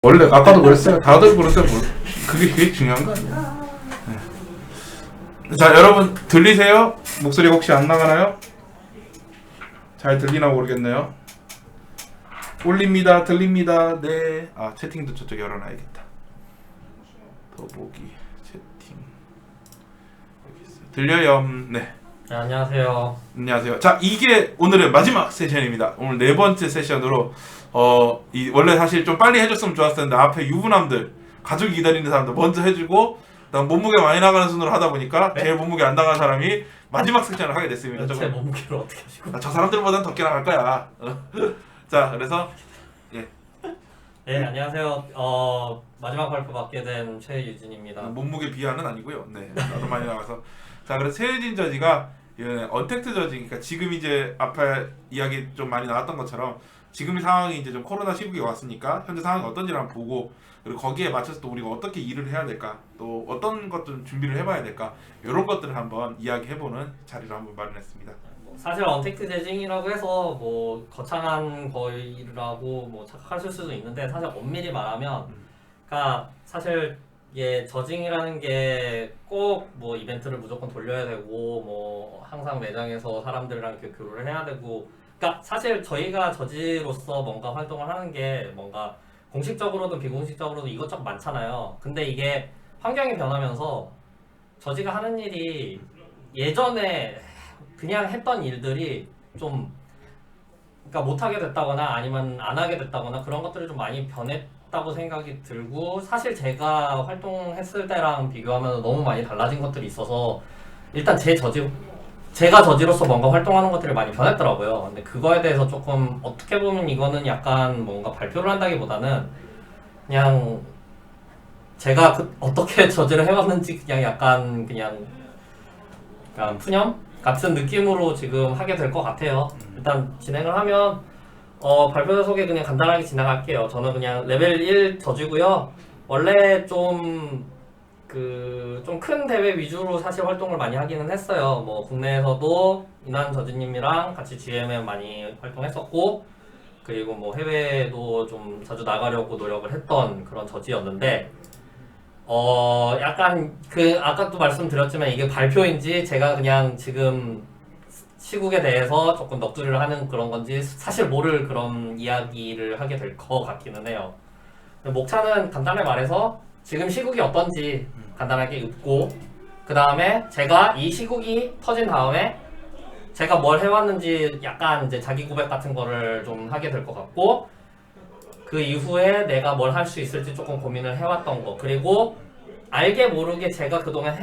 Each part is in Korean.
원래 아까도 그랬어요. 다들 그랬어요. 그게 중요한 거 아니야. 네. 자, 여러분 들리세요? 목소리가 혹시 안 나가나요? 잘 들리나 모르겠네요. 올립니다. 들립니다. 네. 아, 채팅도 저쪽에 열어놔야겠다. 더보기 채팅 여기 있어요. 들려요? 네. 네, 안녕하세요. 안녕하세요. 자, 이게 오늘의 마지막 세션입니다. 오늘 네 번째 세션으로 원래 사실 좀 빨리 해줬으면 좋았었는데 앞에 유부남들, 가족이 기다리는 사람들 먼저 해주고 그다음 몸무게 많이 나가는 순으로 하다 보니까 네? 제일 몸무게 안 나가는 사람이 마지막 세션을 하게 됐습니다. 제 몸무게를 어떻게 하시고? 저 사람들보다는 더 깨나갈 거야. 자, 그래서 네, 안녕하세요. 마지막 발표 맡게 된 최유진입니다. 몸무게 비하는 아니고요. 네, 나도 많이 나가서. 자, 그래서 최유진 저지가 언택트 저지니까 지금 이제 앞에 이야기 좀 많이 나왔던 것처럼 지금 상황이 이제 좀 코로나 시국이 왔으니까 현재 상황이 어떤지를 한번 보고, 그리고 거기에 맞춰서 또 우리가 어떻게 일을 해야 될까, 또 어떤 것들 준비를 해봐야 될까, 이런 것들을 한번 이야기해보는 자리를 한번 마련했습니다. 사실 언택트 재징이라고 해서 뭐 거창한 거라고 뭐 착각하실 수도 있는데, 사실 엄밀히 말하면 그러니까 사실 이게 저징이라는 게 꼭 뭐 이벤트를 무조건 돌려야 되고 뭐 항상 매장에서 사람들이랑 이렇게 교류를 해야 되고, 그러니까 사실 저희가 저지로서 뭔가 활동을 하는 게 뭔가 공식적으로든 비공식적으로든 이것저것 많잖아요. 근데 이게 환경이 변하면서 저지가 하는 일이 예전에 그냥 했던 일들이 좀 그러니까 못하게 됐다거나 아니면 안 하게 됐다거나 그런 것들이 좀 많이 변했다고 생각이 들고, 사실 제가 활동했을 때랑 비교하면 너무 많이 달라진 것들이 있어서 일단 제가 저지로서 뭔가 활동하는 것들이 많이 변했더라고요. 근데 그거에 대해서 조금 어떻게 보면 이거는 약간 뭔가 발표를 한다기보다는 그냥 제가 어떻게 저지를 해왔는지 그냥 약간 푸념 같은 느낌으로 지금 하게 될 것 같아요. 일단 진행을 하면 발표 소개 그냥 간단하게 지나갈게요. 저는 그냥 레벨 1 저지고요. 원래 좀 큰 대회 위주로 사실 활동을 많이 하기는 했어요. 뭐 국내에서도 이난 저지님이랑 같이 GMM 많이 활동했었고, 그리고 뭐 해외도 좀 자주 나가려고 노력을 했던 그런 저지였는데, 약간 아까도 말씀드렸지만 이게 발표인지 제가 그냥 지금 시국에 대해서 조금 넋두리를 하는 그런 건지 사실 모를 그런 이야기를 하게 될 것 같기는 해요. 목차는 간단하게 말해서 지금 시국이 어떤지 간단하게 읊고, 그 다음에 제가 이 시국이 터진 다음에 제가 뭘 해왔는지 약간 이제 자기 고백 같은 거를 좀 하게 될 것 같고, 그 이후에 내가 뭘 할 수 있을지 조금 고민을 해왔던 거, 그리고 알게 모르게 제가 그동안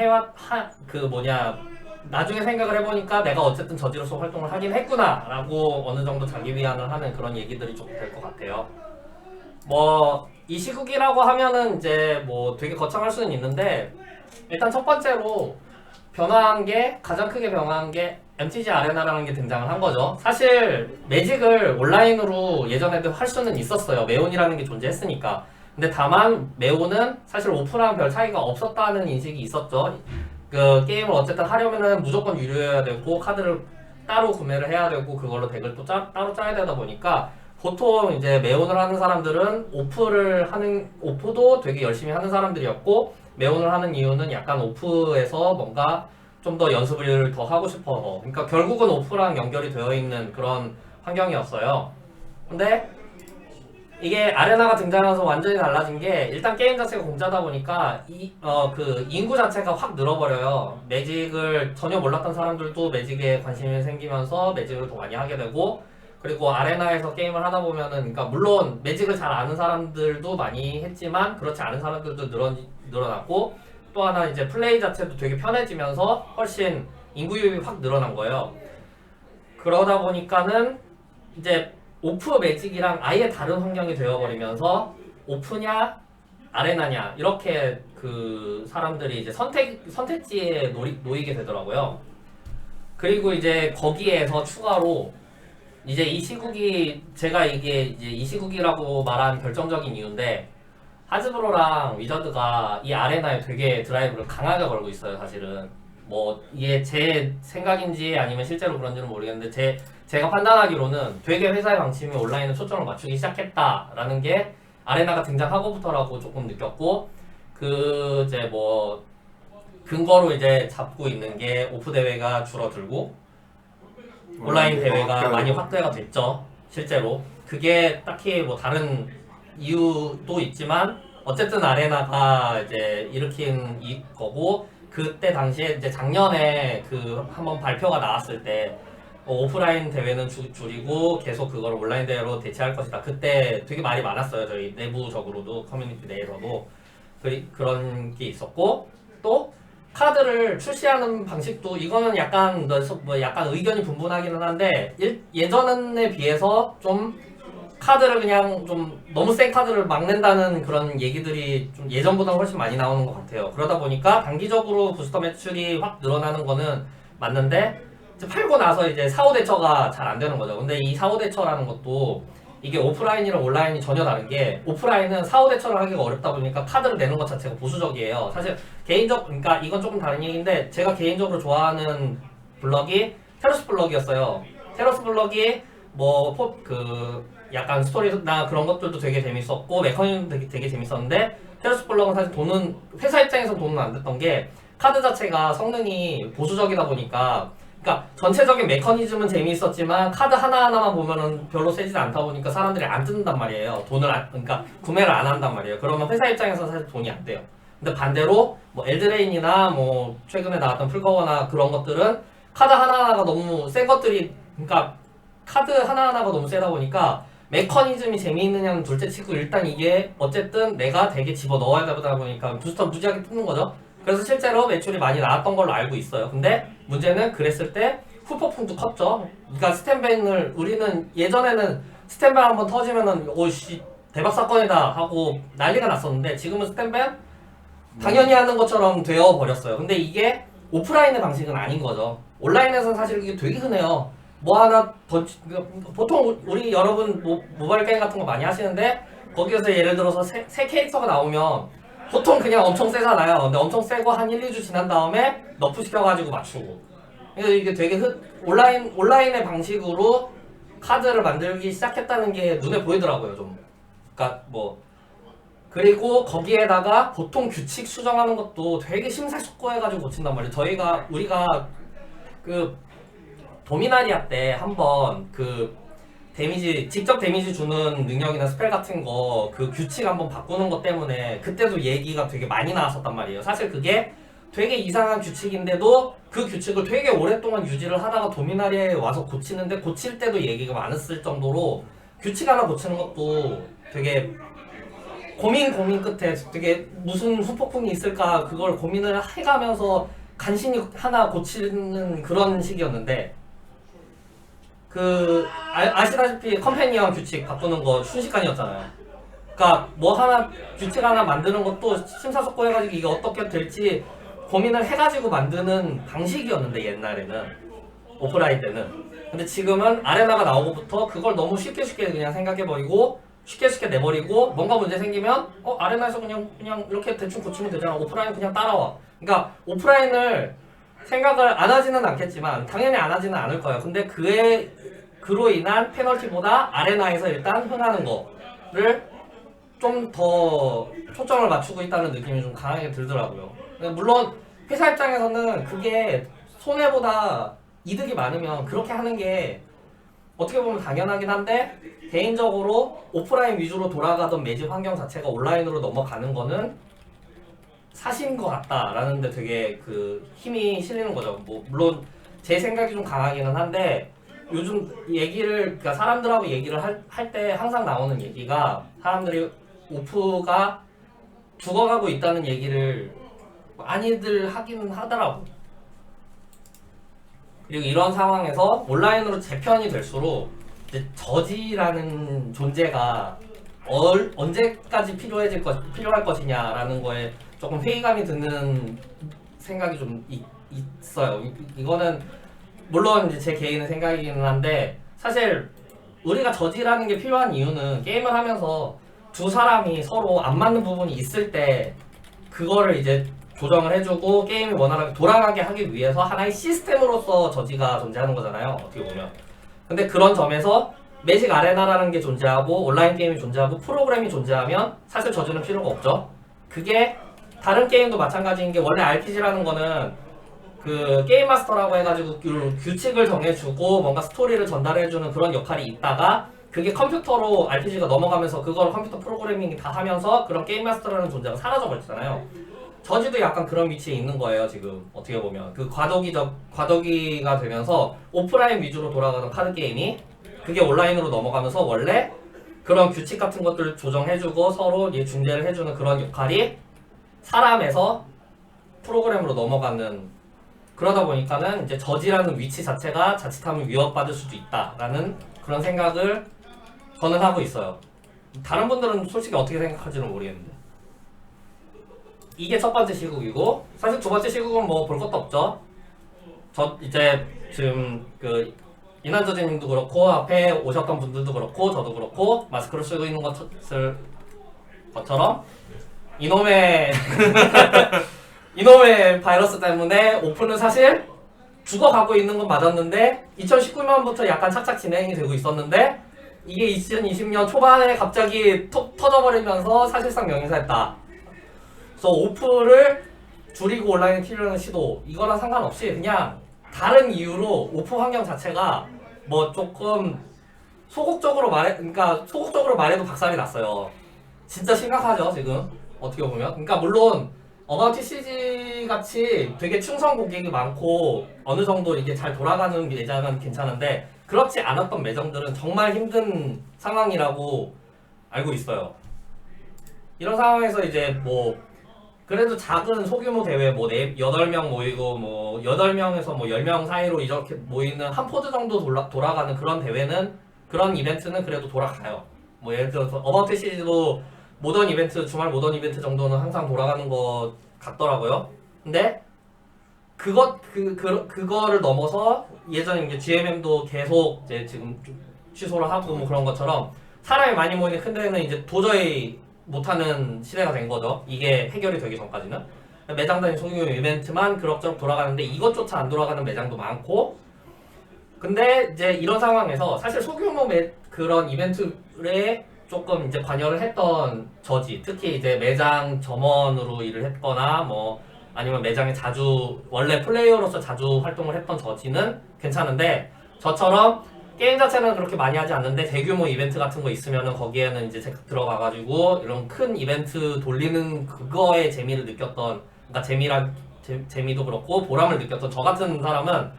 나중에 생각을 해보니까 내가 어쨌든 저지로서 활동을 하긴 했구나 라고 어느 정도 자기 위안을 하는 그런 얘기들이 좀 될 것 같아요. 뭐 이 시국이라고 하면은 이제 뭐 되게 거창할 수는 있는데, 일단 첫 번째로 가장 크게 변화한 게 MTG 아레나라는 게 등장을 한 거죠. 사실 매직을 온라인으로 예전에도 할 수는 있었어요. 메온이라는 게 존재했으니까. 근데 다만 메온은 사실 오프랑 별 차이가 없었다는 인식이 있었죠. 그 게임을 어쨌든 하려면은 무조건 유료여야 되고 카드를 따로 구매를 해야 되고 그걸로 덱을 또 따로 짜야 되다 보니까 보통 이제 메온을 하는 사람들은 오프도 되게 열심히 하는 사람들이었고, 메온을 하는 이유는 약간 오프에서 뭔가 좀 더 연습을 더 하고 싶어서, 그러니까 결국은 오프랑 연결이 되어 있는 그런 환경이었어요. 근데 이게 아레나가 등장해서 완전히 달라진 게, 일단 게임 자체가 공짜다 보니까 인구 자체가 확 늘어버려요. 매직을 전혀 몰랐던 사람들도 매직에 관심이 생기면서 매직을 더 많이 하게 되고, 그리고 아레나에서 게임을 하다 보면은, 그러니까 물론 매직을 잘 아는 사람들도 많이 했지만 그렇지 않은 사람들도 늘어났고, 또 하나 이제 플레이 자체도 되게 편해지면서 훨씬 인구 유입이 확 늘어난 거예요. 그러다 보니까는 이제 오프 매직이랑 아예 다른 환경이 되어버리면서 오프냐 아레나냐 이렇게 그 사람들이 이제 선택지에 놓이게 되더라고요. 그리고 이제 거기에서 추가로 이제 이 시국이, 제가 이게 이제 이 시국이라고 말한 결정적인 이유인데, 하즈브로랑 위저드가 이 아레나에 되게 드라이브를 강하게 걸고 있어요. 사실은 뭐 이게 제 생각인지 아니면 실제로 그런지는 모르겠는데, 제가 판단하기로는 되게 회사의 방침이 온라인에 초점을 맞추기 시작했다라는 게 아레나가 등장하고부터라고 조금 느꼈고 그 이제 뭐 근거로 이제 잡고 있는 게 오프 대회가 줄어들고 온라인 대회가 많이 확대가 됐죠. 실제로 그게 딱히 뭐 다른 이유도 있지만 어쨌든 아레나가 이제 일으킨 이 거고 그때 당시에 이제 작년에 그 한번 발표가 나왔을 때 오프라인 대회는 줄이고 계속 그걸 온라인 대회로 대체할 것이다. 그때 되게 말이 많았어요. 저희 내부적으로도 커뮤니티 내에서도 그런 게 있었고 또 카드를 출시하는 방식도 이거는 약간 뭐 약간 의견이 분분하기는 한데 예전에 비해서 좀 카드를 그냥 좀 너무 센 카드를 막 낸다는 그런 얘기들이 좀 예전보다 훨씬 많이 나오는 것 같아요. 그러다 보니까 단기적으로 부스터 매출이 확 늘어나는 거는 맞는데 이제 팔고 나서 이제 사후 대처가 잘 안 되는 거죠. 근데 이 사후 대처라는 것도 이게 오프라인이랑 온라인이 전혀 다른 게 오프라인은 사후 대처를 하기가 어렵다 보니까 카드를 내는 것 자체가 보수적이에요. 사실 그러니까 이건 조금 다른 얘기인데 제가 개인적으로 좋아하는 블럭이 테러스 블럭이었어요. 테러스 블럭이 뭐 약간 스토리나 그런 것들도 되게 재밌었고 메커니즘도 되게 재밌었는데 테러스 블럭은 사실 돈은 회사 입장에서 돈은 안 됐던 게 카드 자체가 성능이 보수적이다 보니까 그러니까 전체적인 메커니즘은 재미있었지만 카드 하나하나만 보면은 별로 세지는 않다 보니까 사람들이 안 뜯는단 말이에요. 그러니까 구매를 안 한단 말이에요. 그러면 회사 입장에서 사실 돈이 안 돼요. 근데 반대로 뭐 엘드레인이나 뭐 최근에 나왔던 풀거워나 그런 것들은 카드 하나하나가 너무 센 것들이 그러니까 카드 하나하나가 너무 세다 보니까 메커니즘이 재미있느냐는 둘째치고 일단 이게 어쨌든 내가 되게 집어 넣어야 되다 보니까 부스터 무지하게 뜯는 거죠. 그래서 실제로 매출이 많이 나왔던 걸로 알고 있어요. 근데 문제는 그랬을 때 후폭풍도 컸죠. 그러니까 스탠밴을 우리는 예전에는 스탠밴 한번 터지면은 오씨 대박 사건이다 하고 난리가 났었는데 지금은 스탠밴 당연히 하는 것처럼 되어 버렸어요. 근데 이게 오프라인의 방식은 아닌 거죠. 온라인에서는 사실 이게 되게 흔해요. 뭐 하나 보통 우리 여러분 모바일 게임 같은 거 많이 하시는데 거기에서 예를 들어서 새 캐릭터가 나오면 보통 그냥 엄청 세잖아요. 근데 엄청 세고 한 1, 2주 지난 다음에 너프 시켜가지고 맞추고. 그래서 이게 되게 온라인의 방식으로 카드를 만들기 시작했다는 게 눈에 보이더라고요, 좀. 그러니까 뭐 그리고 거기에다가 보통 규칙 수정하는 것도 되게 심사숙고해가지고 고친단 말이에요. 우리가 그 도미나리아 때 한번 그 직접 데미지 주는 능력이나 스펠 같은 거 그 규칙 한번 바꾸는 것 때문에 그때도 얘기가 되게 많이 나왔었단 말이에요. 사실 그게 되게 이상한 규칙인데도 그 규칙을 되게 오랫동안 유지를 하다가 도미나리아에 와서 고치는데 고칠 때도 얘기가 많았을 정도로 규칙 하나 고치는 것도 되게 고민 끝에 되게 무슨 후폭풍이 있을까 그걸 고민을 해가면서 간신히 하나 고치는 그런 식이었는데 아시다시피 컴패니언 규칙 바꾸는 거 순식간이었잖아요. 그러니까 뭐 하나 규칙 하나 만드는 것도 심사숙고해가지고 이게 어떻게 될지 고민을 해가지고 만드는 방식이었는데 옛날에는 오프라인 때는. 근데 지금은 아레나가 나오고부터 그걸 너무 쉽게 그냥 생각해버리고 쉽게 내버리고 뭔가 문제 생기면 아레나에서 그냥 이렇게 대충 고치면 되잖아. 오프라인 그냥 따라와. 그러니까 오프라인을 생각을 안 하지는 않겠지만 당연히 안 하지는 않을 거예요. 근데 그로 인한 페널티보다 아레나에서 일단 흥하는 거를 좀 더 초점을 맞추고 있다는 느낌이 좀 강하게 들더라고요. 물론 회사 입장에서는 그게 손해보다 이득이 많으면 그렇게 하는 게 어떻게 보면 당연하긴 한데 개인적으로 오프라인 위주로 돌아가던 매직 환경 자체가 온라인으로 넘어가는 거는 사실인 것 같다라는 데 되게 그 힘이 실리는 거죠. 뭐 물론 제 생각이 좀 강하기는 한데 요즘 그러니까 사람들하고 얘기를 할 때 항상 나오는 얘기가 사람들이 오프가 죽어가고 있다는 얘기를 많이들 하기는 하더라고. 그리고 이런 상황에서 온라인으로 재편이 될수록 이제 저지라는 존재가 언제까지 필요할 것이냐라는 거에 조금 회의감이 드는 생각이 좀 있어요. 이거는 물론 이제 제 개인의 생각이기는 한데 사실 우리가 저지라는 게 필요한 이유는 게임을 하면서 두 사람이 서로 안 맞는 부분이 있을 때 그거를 이제 조정을 해주고 게임이 원활하게 돌아가게 하기 위해서 하나의 시스템으로서 저지가 존재하는 거잖아요. 어떻게 보면. 근데 그런 점에서 매직 아레나라는 게 존재하고 온라인 게임이 존재하고 프로그램이 존재하면 사실 저지는 필요가 없죠. 그게 다른 게임도 마찬가지인 게 원래 RPG라는 거는 그 게임 마스터라고 해가지고 규칙을 정해주고 뭔가 스토리를 전달해주는 그런 역할이 있다가 그게 컴퓨터로 RPG가 넘어가면서 그걸 컴퓨터 프로그래밍 다 하면서 그런 게임 마스터라는 존재가 사라져버렸잖아요. 저지도 약간 그런 위치에 있는 거예요. 지금 어떻게 보면 그 과도기가 되면서 오프라인 위주로 돌아가는 카드 게임이 그게 온라인으로 넘어가면서 원래 그런 규칙 같은 것들을 조정해주고 서로 중재를 해주는 그런 역할이 사람에서 프로그램으로 넘어가는, 그러다 보니까는 이제 저지라는 위치 자체가 자칫하면 위협받을 수도 있다라는 그런 생각을 저는 하고 있어요. 다른 분들은 솔직히 어떻게 생각할지는 모르겠는데. 이게 첫 번째 시국이고, 사실 두 번째 시국은 뭐 볼 것도 없죠. 저 이제 지금 그 이난저지님도 그렇고 앞에 오셨던 분들도 그렇고 저도 그렇고 마스크를 쓰고 있는 것처럼 이놈의 이놈의 바이러스 때문에 오픈은 사실 죽어가고 있는 건 맞았는데 2019년부터 약간 착착 진행이 되고 있었는데 이게 2020년 초반에 갑자기 터져버리면서 사실상 명의사했다. 그래서 오프를 줄이고 온라인에 키우려는 시도, 이거랑 상관없이 그냥 다른 이유로 오프 환경 자체가 뭐 조금 소극적으로 말해도 박살이 났어요. 진짜 심각하죠 지금 어떻게 보면. 그러니까 물론 어바웃 TCG 같이 되게 충성 고객이 많고 어느 정도 이게 잘 돌아가는 매장은 괜찮은데 그렇지 않았던 매장들은 정말 힘든 상황이라고 알고 있어요. 이런 상황에서 이제 뭐 그래도 작은 소규모 대회 뭐 8명 모이고 뭐 8명에서 뭐 10명 사이로 이렇게 모이는 한 포드 정도 돌아가는 그런 대회는, 그런 이벤트는 그래도 돌아가요. 뭐 예를 들어서 어바웃 TCG도 모던 이벤트, 주말 모던 이벤트 정도는 항상 돌아가는 것 같더라고요. 근데 그거를 넘어서 예전에 이제 GMM도 계속 이제 지금 좀 취소를 하고 뭐 그런 것처럼 사람이 많이 모이는 큰 데는 이제 도저히 못하는 시대가 된 거죠. 이게 해결이 되기 전까지는. 매장 단위 소규모 이벤트만 그럭저럭 돌아가는데 이것조차 안 돌아가는 매장도 많고. 근데 이제 이런 상황에서 사실 소규모 그런 이벤트에 조금 이제 관여를 했던 저지, 특히 이제 매장 점원으로 일을 했거나 뭐 아니면 매장에 자주 원래 플레이어로서 자주 활동을 했던 저지는 괜찮은데, 저처럼 게임 자체는 그렇게 많이 하지 않는데 대규모 이벤트 같은 거 있으면은 거기에는 이제 들어가가지고 이런 큰 이벤트 돌리는 그거에 재미를 느꼈던, 그러니까 재미도 그렇고 보람을 느꼈던 저 같은 사람은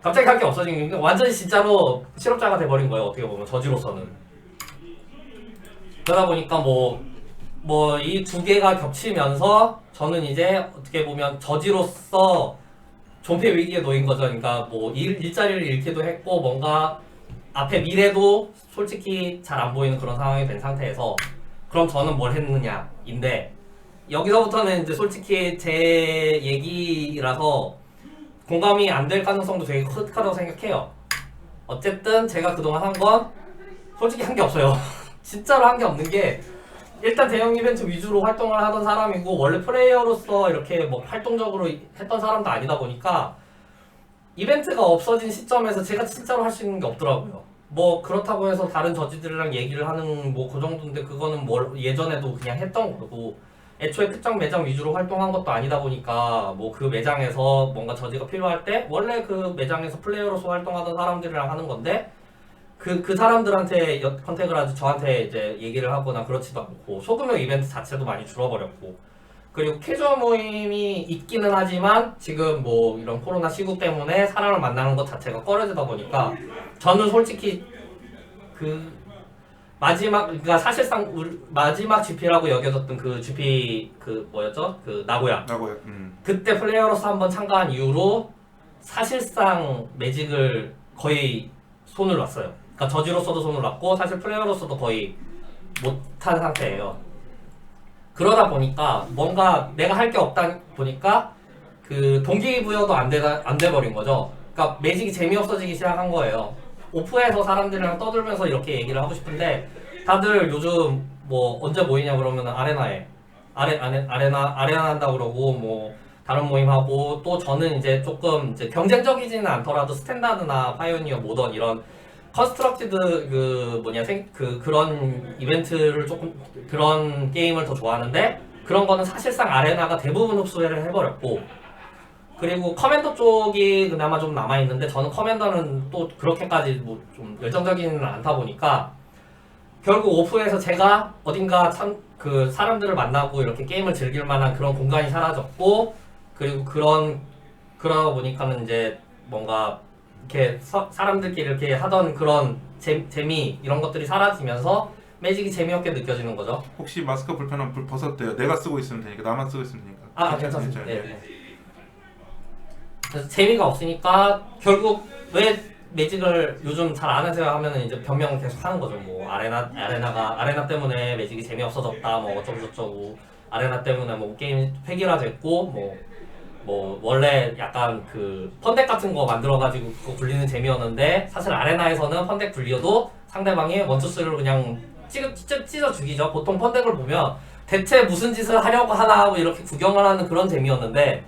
갑자기 할 게 없어진 게 완전히 진짜로 실업자가 돼버린 거예요. 어떻게 보면 저지로서는. 그러다 보니까 뭐 이 두 개가 겹치면서 저는 이제 어떻게 보면 저지로서 존폐 위기에 놓인 거죠. 그러니까 뭐 일자리를 잃기도 했고 뭔가 앞에 미래도 솔직히 잘 안 보이는 그런 상황이 된 상태에서 그럼 저는 뭘 했느냐인데, 여기서부터는 이제 솔직히 제 얘기라서 공감이 안 될 가능성도 되게 크다고 생각해요. 어쨌든 제가 그동안 한 건 솔직히 한 게 없어요. 진짜로 한 게 없는 게, 일단 대형 이벤트 위주로 활동을 하던 사람이고 원래 플레이어로서 이렇게 뭐 활동적으로 했던 사람도 아니다 보니까 이벤트가 없어진 시점에서 제가 진짜로 할 수 있는 게 없더라고요. 뭐 그렇다고 해서 다른 저지들이랑 얘기를 하는 뭐 그 정도인데 그거는 뭐 예전에도 그냥 했던 거고, 애초에 특정 매장 위주로 활동한 것도 아니다 보니까 뭐 그 매장에서 뭔가 저지가 필요할 때 원래 그 매장에서 플레이어로서 활동하던 사람들이랑 하는 건데 그 사람들한테 컨택을 하지 저한테 이제 얘기를 하거나 그렇지도 않고, 소규모 이벤트 자체도 많이 줄어버렸고, 그리고 캐주얼 모임이 있기는 하지만 지금 뭐 이런 코로나 시국 때문에 사람을 만나는 것 자체가 꺼려지다 보니까 저는 솔직히 그 마지막, 그러니까 사실상 마지막 GP라고 여겨졌던 그 GP 그 뭐였죠? 그 나고야. 그때 플레이어로서 한번 참가한 이후로 사실상 매직을 거의 손을 놨어요. 그러니까 저지로서도 손을 놨고 사실 플레이어로서도 거의 못한 상태예요. 그러다 보니까 뭔가 내가 할 게 없다 보니까 그 동기부여도 안 돼버린 거죠. 그러니까 매직이 재미없어지기 시작한 거예요. 오프에서 사람들이랑 떠들면서 이렇게 얘기를 하고 싶은데 다들 요즘 뭐 언제 모이냐 그러면 아레나 한다 그러고 뭐 다른 모임 하고, 또 저는 이제 조금 이제 경쟁적이지는 않더라도 스탠다드나 파이오니어 모던 이런 컨스트럭티드 그 뭐냐 그런 이벤트를 조금 그런 게임을 더 좋아하는데 그런 거는 사실상 아레나가 대부분 흡수를 해버렸고 그리고 커맨더 쪽이 그나마 좀 남아 있는데 저는 커맨더는 또 그렇게까지 뭐 좀 열정적이는 않다 보니까 결국 오프에서 제가 어딘가 참 그 사람들을 만나고 이렇게 게임을 즐길 만한 그런 공간이 사라졌고 그리고 그러다 보니까는 이제 뭔가 이렇게 사람들끼리 이렇게 하던 그런 재미 이런 것들이 사라지면서 매직이 재미없게 느껴지는 거죠. 혹시 마스크 불편하면 불 벗었대요. 내가 쓰고 있으면 되니까 나만 쓰고 있으면 되니까. 아 괜찮습니다. 네. 그래서 재미가 없으니까 결국 왜 매직을 요즘 잘 안 하세요 하면은 이제 변명을 계속 하는 거죠. 뭐 아레나 때문에 매직이 재미없어졌다. 뭐 어쩌고 저쩌고 아레나 때문에 뭐 게임 획일화됐고 뭐 원래 약간 그 펀덱 같은 거 만들어가지고 그거 굴리는 재미였는데 사실 아레나에서는 펀덱 굴려도 상대방이 원투스를 그냥 찢어 죽이죠. 보통 펀덱을 보면 대체 무슨 짓을 하려고 하나 하고 이렇게 구경을 하는 그런 재미였는데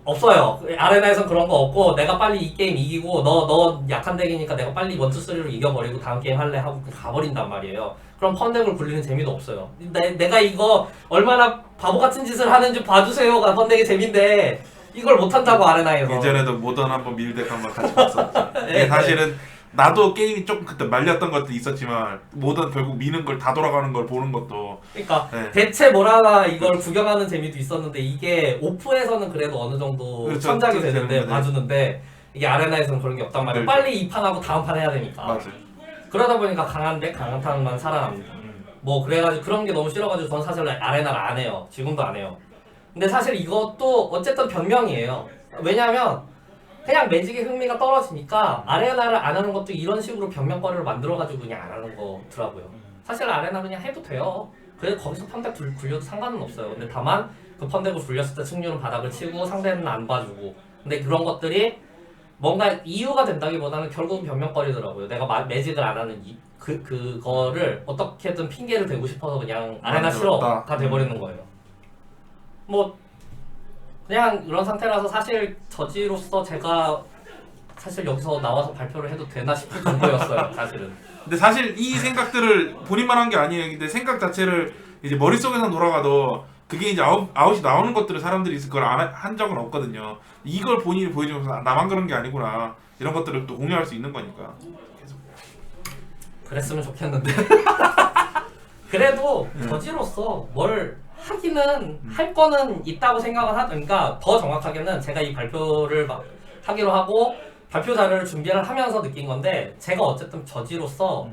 없어요. 아레나에선 그런 거 없고 내가 빨리 이 게임 이기고 너 약한 덱이니까 내가 빨리 원투쓰리로 이겨버리고 다음 게임 할래 하고 가버린단 말이에요. 그럼 펀덱을 굴리는 재미도 없어요. 내가 이거 얼마나 바보 같은 짓을 하는지 봐주세요가 펀덱의 재미인데 이걸 못한다고 아레나에서. 예전에도 모던 한번 밀덱 한번 같이 봤었죠. 네, 이게 사실은 나도 게임이 조금 그때 말렸던 것도 있었지만 모던 결국 미는 걸 다 돌아가는 걸 보는 것도 그러니까 네. 대체 뭐라나 이걸 구경하는 재미도 있었는데 이게 오프에서는 그래도 어느 정도 그렇죠. 참작이 되는데 네. 봐주는데 이게 아레나에서는 그런 게 없단 말이에요. 네. 빨리 이 판하고 다음 판 해야 되니까. 맞아요. 그러다 보니까 강한 판만 살아납니다. 뭐 그래가지고 그런 게 너무 싫어가지고 전 사실 아레나를 안 해요. 지금도 안 해요. 근데 사실 이것도 어쨌든 변명이에요. 왜냐면 그냥 매직의 흥미가 떨어지니까 아레나를 안 하는 것도 이런 식으로 변명거리를 만들어가지고 그냥 안 하는 거더라고요. 사실 아레나 그냥 해도 돼요. 그래서 거기서 펀덱 굴려도 상관은 없어요. 근데 다만 그 펀덱을 굴렸을 때 승률은 바닥을 치고 상대는 안 봐주고 근데 그런 것들이 뭔가 이유가 된다기보다는 결국은 변명거리더라고요. 내가 매직을 안 하는 그거를 어떻게든 핑계를 대고 싶어서 그냥 아레나 싫어가 돼버리는 거예요. 뭐 그냥 이런 상태라서 사실 저지로서 제가 사실 여기서 나와서 발표를 해도 되나 싶을 정도였어요. 사실은. 근데 사실 이 생각들을 본인만 한 게 아니에요. 근데 생각 자체를 이제 머릿속에서 돌아가도 그게 이제 아웃이 나오는 것들을 사람들이 그걸 한 적은 없거든요. 이걸 본인이 보여주면서 나만 그런 게 아니구나 이런 것들을 또 공유할 수 있는 거니까. 계속. 그랬으면 좋겠는데. 그래도 저지로서 뭘 하기는 할 거는 있다고 생각을 그러니까 더 정확하게는 제가 이 발표를 막 하기로 하고 발표 자료를 준비를 하면서 느낀 건데 제가 어쨌든 저지로서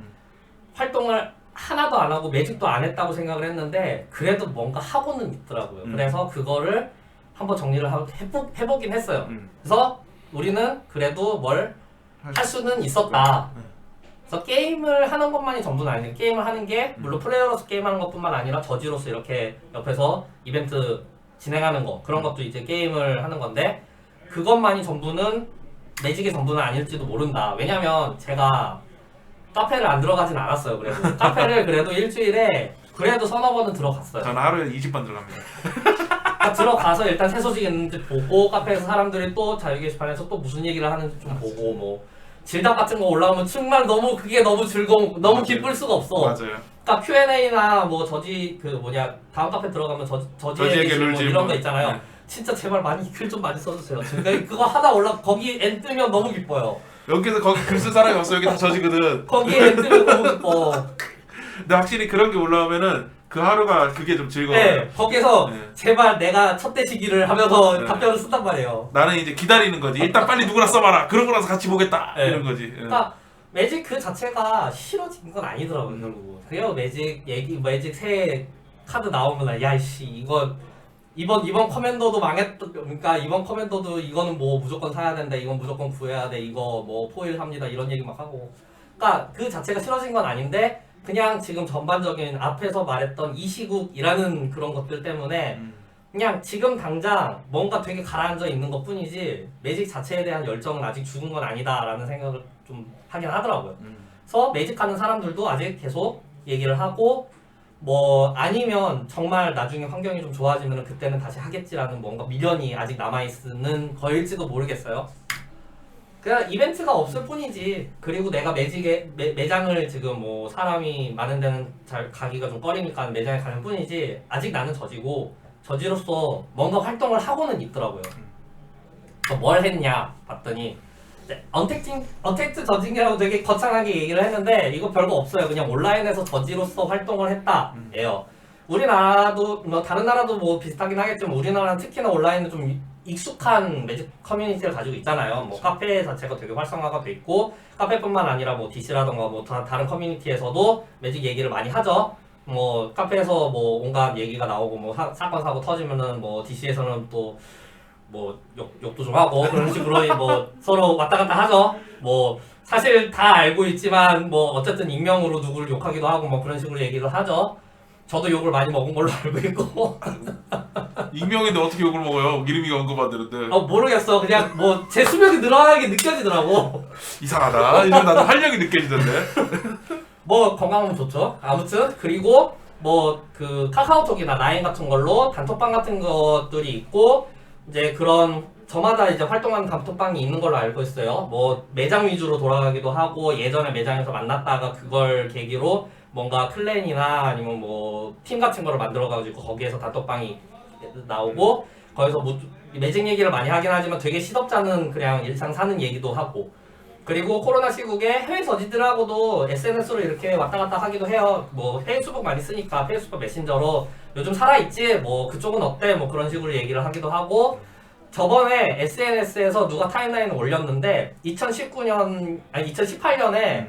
활동을 하나도 안 하고 매직도 안 했다고 생각을 했는데 그래도 뭔가 하고는 있더라고요. 그래서 그거를 한번 정리를 해보긴 했어요. 그래서 우리는 그래도 뭘 할 수는 있었다. 그래서 게임을 하는 것만이 전부는 아니에요. 게임을 하는 게 물론 플레이어로서 게임하는 것뿐만 아니라 저지로서 이렇게 옆에서 이벤트 진행하는 거 그런 것도 이제 게임을 하는 건데 그것만이 전부는 매직의 전부는 아닐지도 모른다. 왜냐면 제가 카페를 안 들어가진 않았어요. 그래도 카페를 그래도 일주일에 그래도 서너 번은 들어갔어요. 저는 하루에 20번 들어갑니다. 그러니까 들어가서 일단 새 소식 있는지 보고 카페에서 사람들이 또 자유 게시판에서 또 무슨 얘기를 하는지 좀 보고 뭐 질답 같은 거 올라오면 정말 그게 너무 즐거운 너무 기쁠 수가 없어. 맞아요. 그러니까 Q&A나 뭐 다음 카페 들어가면 저지의 게시물 뭐 이런 거 있잖아요. 네. 진짜 제발 많이 글 좀 많이 써주세요. 그거 하나 거기 엔 뜨면 너무 기뻐요. 여기서 거기 글 쓸 사람이 없어. 여기 다 저지거든. 거기에 엔 뜨면 너무 기뻐. 근데 확실히 그런 게 올라오면은 그 하루가 그게 좀 즐거워요. 네, 거기서 네. 제발 내가 첫대시기를 하면서 네. 답변을 쓴단 말이에요. 나는 이제 기다리는 거지. 일단 빨리 누구나 써봐라. 그러고 나서 같이 보겠다. 네. 이런 거지. 그러니까 매직 그 자체가 싫어진 건 아니더라고요. 결국. 그래요 매직 새 카드 나오면 야이씨 이번 커맨더도 그러니까 이번 커맨더도 이거는 뭐 무조건 사야 된다. 이건 무조건 구해야 돼. 이거 뭐 포일 합니다. 이런 얘기 막 하고. 그러니까 그 자체가 싫어진 건 아닌데 그냥 지금 전반적인 앞에서 말했던 이 시국이라는 그런 것들 때문에 그냥 지금 당장 뭔가 되게 가라앉아 있는 것 뿐이지 매직 자체에 대한 열정은 아직 죽은 건 아니다라는 생각을 좀 하긴 하더라고요. 그래서 매직하는 사람들도 아직 계속 얘기를 하고 뭐 아니면 정말 나중에 환경이 좀 좋아지면 그때는 다시 하겠지라는 뭔가 미련이 아직 남아있는 거일지도 모르겠어요. 그냥 이벤트가 없을 뿐이지. 그리고 내가 매장을 지금 뭐 사람이 많은 데는 잘 가기가 좀 꺼리니까 매장에 가는 뿐이지. 아직 나는 저지고 저지로서 뭔가 활동을 하고는 있더라고요. 그래서 뭘 했냐 봤더니 이제 언택트 저징이라고 되게 거창하게 얘기를 했는데 이거 별거 없어요. 그냥 온라인에서 저지로서 활동을 했다예요. 우리나라도 뭐 다른 나라도 뭐 비슷하긴 하겠지만 우리나라는 특히나 온라인은 좀 익숙한 매직 커뮤니티를 가지고 있잖아요. 뭐 카페 자체가 되게 활성화가 돼 있고 카페뿐만 아니라 뭐 DC라던가 뭐 다른 커뮤니티에서도 매직 얘기를 많이 하죠. 뭐 카페에서 뭐 온갖 얘기가 나오고 뭐 사건 사고 터지면은 뭐 DC에서는 또 뭐 욕도 좀 하고 그런 식으로 뭐 서로 왔다 갔다 하죠. 뭐 사실 다 알고 있지만 뭐 어쨌든 익명으로 누구를 욕하기도 하고 뭐 그런 식으로 얘기를 하죠. 저도 욕을 많이 먹은 걸로 알고 있고. 익명인데 어떻게 욕을 먹어요? 이름이 언급받는데. 모르겠어. 그냥 뭐 제 수명이 늘어나게 느껴지더라고. 이상하다. 이러면 나도 활력이 느껴지던데. 뭐 건강은 좋죠. 아무튼 그리고 뭐 그 카카오톡이나 라인 같은 걸로 단톡방 같은 것들이 있고 이제 그런 저마다 이제 활동하는 단톡방이 있는 걸로 알고 있어요. 뭐 매장 위주로 돌아가기도 하고 예전에 매장에서 만났다가 그걸 계기로 뭔가 클랜이나 아니면 뭐 팀 같은 거를 만들어가지고 거기에서 단톡방이 나오고 거기서 뭐 매직 얘기를 많이 하긴 하지만 되게 시덥잖은 그냥 일상 사는 얘기도 하고 그리고 코로나 시국에 해외 저지들하고도 SNS로 이렇게 왔다 갔다 하기도 해요. 뭐 페이스북 많이 쓰니까 페이스북 메신저로 요즘 살아있지? 뭐 그쪽은 어때? 뭐 그런 식으로 얘기를 하기도 하고 저번에 SNS에서 누가 타임라인을 올렸는데 2018년에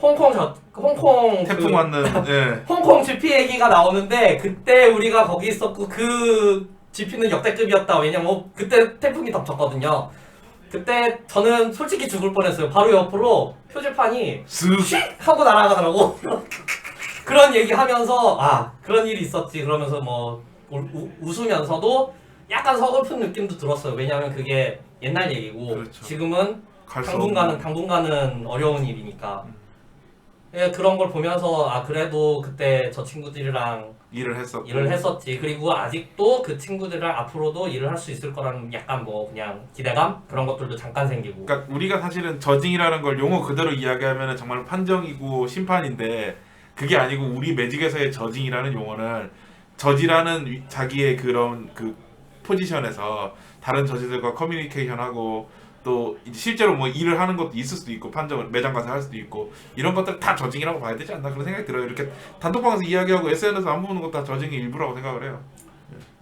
홍콩 태풍 맞는 예. 홍콩 GP 얘기가 나오는데 그때 우리가 거기 있었고 그 GP는 역대급이었다. 왜냐면 그때 태풍이 덮쳤거든요. 그때 저는 솔직히 죽을 뻔했어요. 바로 옆으로 표지판이 휙 하고 날아가더라고. 그런 얘기 하면서 아 그런 일이 있었지 그러면서 뭐 웃으면서도 약간 서글픈 느낌도 들었어요. 왜냐하면 그게 옛날 얘기고 그렇죠. 지금은 당분간은 어려운 일이니까. 예, 그런 걸 보면서 아 그래도 그때 저 친구들이랑 일을 했었지. 그리고 아직도 그 친구들이랑 앞으로도 일을 할 수 있을 거라는 약간 뭐 그냥 기대감 그런 것들도 잠깐 생기고. 그러니까 우리가 사실은 저징이라는 걸 용어 그대로 이야기하면 정말 판정이고 심판인데 그게 아니고 우리 매직에서의 저징이라는 용어는 저지라는 자기의 그런 그 포지션에서 다른 저지들과 커뮤니케이션하고 또 실제로 뭐 일을 하는 것도 있을 수도 있고 판정을 매장 가서 할 수도 있고 이런 것들 다 저징이라고 봐야 되지 않나 그런 생각이 들어요. 이렇게 단톡방에서 이야기하고 SNS에서 안 보는 것도 다 저징의 일부라고 생각을 해요.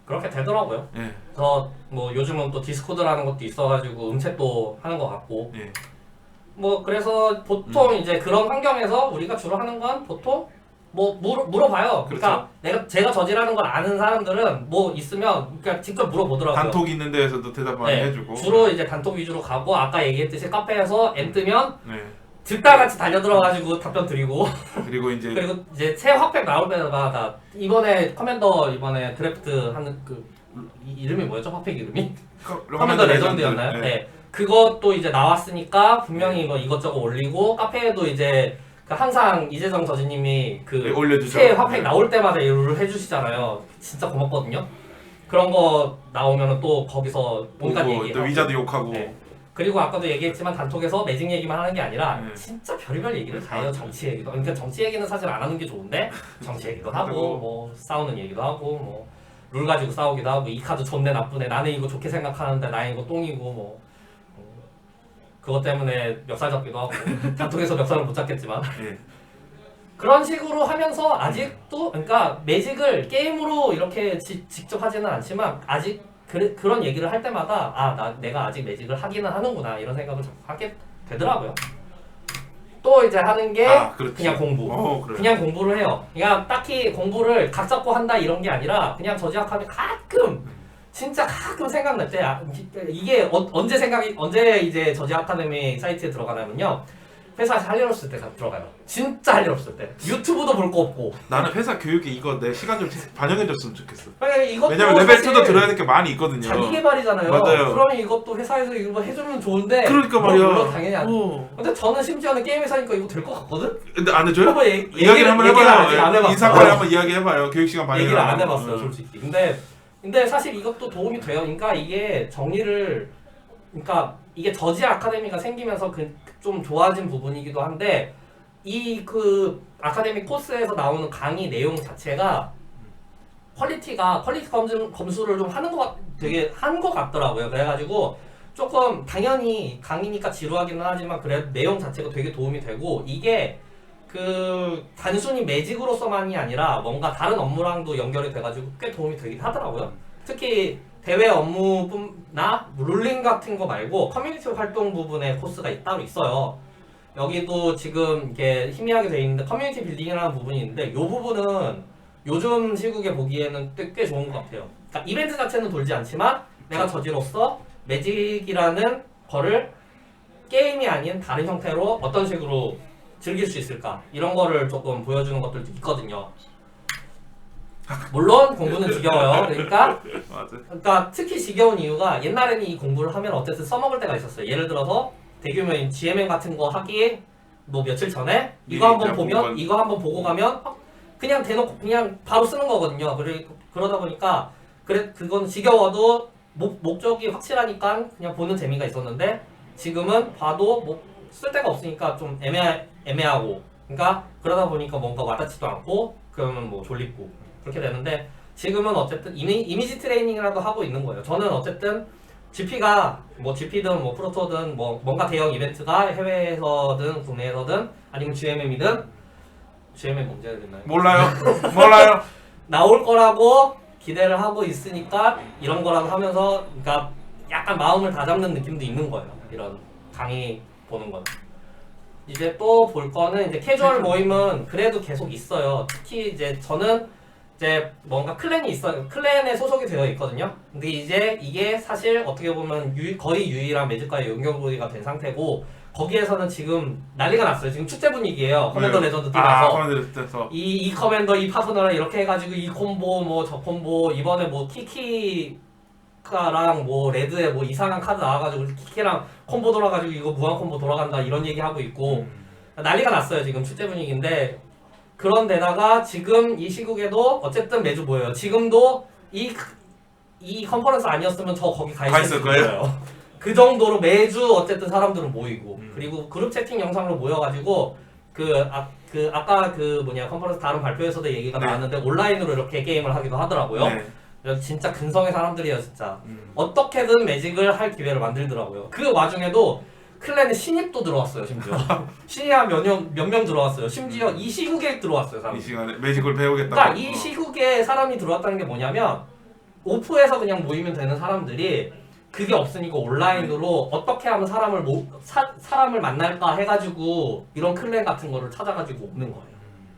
그렇게 되더라고요. 예. 그래서 뭐 요즘은 또 디스코드라는 것도 있어가지고 음챗도 하는 것 같고. 예. 뭐 그래서 보통 이제 그런 환경에서 우리가 주로 하는 건 보통 뭐 물어봐요. 그러니까 제가 저지라는 걸 아는 사람들은 뭐 있으면 그냥 직접 물어보더라고요. 단톡 있는 데에서도 대답 많이 해주고. 주로 이제 단톡 위주로 가고 아까 얘기했듯이 카페에서 N 뜨면 네. 들다같이 달려들어가지고 답변 드리고 그리고 이제 새 핫팩 나올 때마다 이번에 커맨더 이번에 드래프트 하는 그 이름이 뭐였죠? 핫팩 이름이? 커맨더 레전드였나요? 네. 그것도 이제 나왔으니까 분명히 이거 이것저것 올리고 카페에도 이제 그 항상 이재정 저지님이 그 새 핫팩 나올 때마다 이걸 해주시잖아요. 진짜 고맙거든요. 그런 거 나오면은 또 거기서 온갖 얘기. 또 위자도 욕하고. 네. 그리고 아까도 얘기했지만 단톡에서 매직 얘기만 하는 게 아니라 진짜 별의별 얘기를 다 해요. 정치 얘기도. 그러니까 정치 얘기는 사실 안 하는 게 좋은데 정치 얘기도 하고 뭐 싸우는 얘기도 하고 뭐 룰 가지고 싸우기도 하고 이 카드 좋네 나쁘네 나는 이거 좋게 생각하는데 나는 이거 똥이고 뭐 그것 때문에 멱살 잡기도 하고 단톡에서 멱살을 못 잡겠지만 그런 식으로 하면서 아직도 그러니까 매직을 게임으로 이렇게 직접 하지는 않지만 아직 그런 얘기를 할 때마다 내가 아직 매직을 하기는 하는구나 이런 생각을 자꾸 하게 되더라고요. 또 이제 하는 게 그냥 공부. 그냥 공부를 해요. 그냥 딱히 공부를 각 잡고 한다 이런 게 아니라 그냥 저지학하면 진짜 가끔 생각날 때 이게 언제 이제 저지 아카데미 사이트에 들어가냐면요. 회사에서 할 일 없을 때 들어가요. 진짜 할 일 없을 때. 유튜브도 볼 거 없고. 나는 회사 교육에 이거 내 시간 좀 반영해줬으면 좋겠어. 왜냐면 레벨 2도 들어야 될 게 많이 있거든요. 자기 개발이잖아요. 맞아요. 그러면 이것도 회사에서 이거 해주면 좋은데. 그러니까 말이야. 물론 당연히 안. 근데 저는 심지어는 게임 회사니까 이거 될 것 같거든. 근데 안 해줘요? 이야기를 한번 해봐요. 아직 안 해봤어. 인사과에 한번 이야기해봐요. 교육 시간 반영. 얘기를 안 해봤어요, 솔직히. 근데 사실 이것도 도움이 돼요. 그러니까 이게 정리를 그러니까 이게 저지 아카데미가 생기면서 좀 좋아진 부분이기도 한데 이 그 아카데미 코스에서 나오는 강의 내용 자체가 퀄리티 검수를 좀 하는 되게 한 것 같더라고요. 그래가지고 조금 당연히 강의니까 지루하기는 하지만 그래도 내용 자체가 되게 도움이 되고 이게 그 단순히 매직으로서만이 아니라 뭔가 다른 업무랑도 연결이 돼가지고 꽤 도움이 되긴 하더라고요. 특히 대외 업무나 룰링 같은 거 말고 커뮤니티 활동 부분에 코스가 따로 있어요. 여기도 지금 이게 희미하게 돼 있는데 커뮤니티 빌딩이라는 부분이 있는데 이 부분은 요즘 시국에 보기에는 꽤 좋은 것 같아요. 그러니까 이벤트 자체는 돌지 않지만 내가 저지로서 매직이라는 거를 게임이 아닌 다른 형태로 어떤 식으로 즐길 수 있을까 이런 거를 조금 보여주는 것들도 있거든요. 물론 공부는 지겨워요. 그러니까 특히 지겨운 이유가 옛날에는 이 공부를 하면 어쨌든 써먹을 때가 있었어요. 예를 들어서 대규모인 GMM 같은 거 하기 뭐 며칠 전에 이거 한번 보면 이거 한번 보고 가면 그냥 대놓고 그냥 바로 쓰는 거거든요. 그러다 보니까 그건 지겨워도 목적이 확실하니까 그냥 보는 재미가 있었는데 지금은 봐도 뭐 쓸 데가 없으니까 좀 애매하고 그러니까 그러다 보니까 뭔가 와닿지도 않고 그러면 뭐 졸립고 그렇게 되는데 지금은 어쨌든 이미지 트레이닝이라도 하고 있는 거예요. 저는 어쨌든 GP가 뭐 GP든 뭐 프로토든 뭐 뭔가 대형 이벤트가 해외에서든 국내에서든 아니면 GMM이든 GMM 언제 됐나요? 몰라요. 나올 거라고 기대를 하고 있으니까 이런 거라도 하면서 그러니까 약간 마음을 다잡는 느낌도 있는 거예요. 이런 강의 보는 건. 이제 또 볼 거는 이제 캐주얼 모임은 그래도 계속 있어요. 특히 이제 저는 이제 뭔가 클랜이 있어요. 클랜에 소속이 되어 있거든요. 근데 이제 이게 사실 어떻게 보면 거의 유일한 매직과의 연결고리가 된 상태고 거기에서는 지금 난리가 났어요. 지금 축제 분위기예요. 커맨더 레전드 뛰면서 이 커맨더 이 파트너랑 이렇게 해가지고 이 콤보 뭐 저 콤보 이번에 뭐 키키랑 뭐 레드에 뭐 이상한 카드 나와가지고 키키랑 콤보 돌아가지고 이거 무한 콤보 돌아간다 이런 얘기 하고 있고 난리가 났어요. 지금 축제 분위기인데 그런데다가 지금 이 시국에도 어쨌든 매주 모여요. 지금도 이 컨퍼런스 아니었으면 저 거기 가 있을 거예요. 그 정도로 매주 어쨌든 사람들은 모이고 그리고 그룹 채팅 영상으로 모여가지고 아까 컨퍼런스 다른 발표에서도 얘기가 나왔는데 온라인으로 이렇게 게임을 하기도 하더라고요. 진짜 근성의 사람들이에요 진짜. 어떻게든 매직을 할 기회를 만들더라고요. 그 와중에도 클랜에 신입도 들어왔어요 심지어. 신입 한 몇 명 들어왔어요. 심지어 이 시국에 들어왔어요 사람. 이 시간에 매직을 배우겠다고. 그러니까 이 시국에 사람이 들어왔다는 게 뭐냐면 오프에서 그냥 모이면 되는 사람들이 그게 없으니까 온라인으로 어떻게 하면 사람을 만날까 해가지고 이런 클랜 같은 거를 찾아가지고 오는 거예요.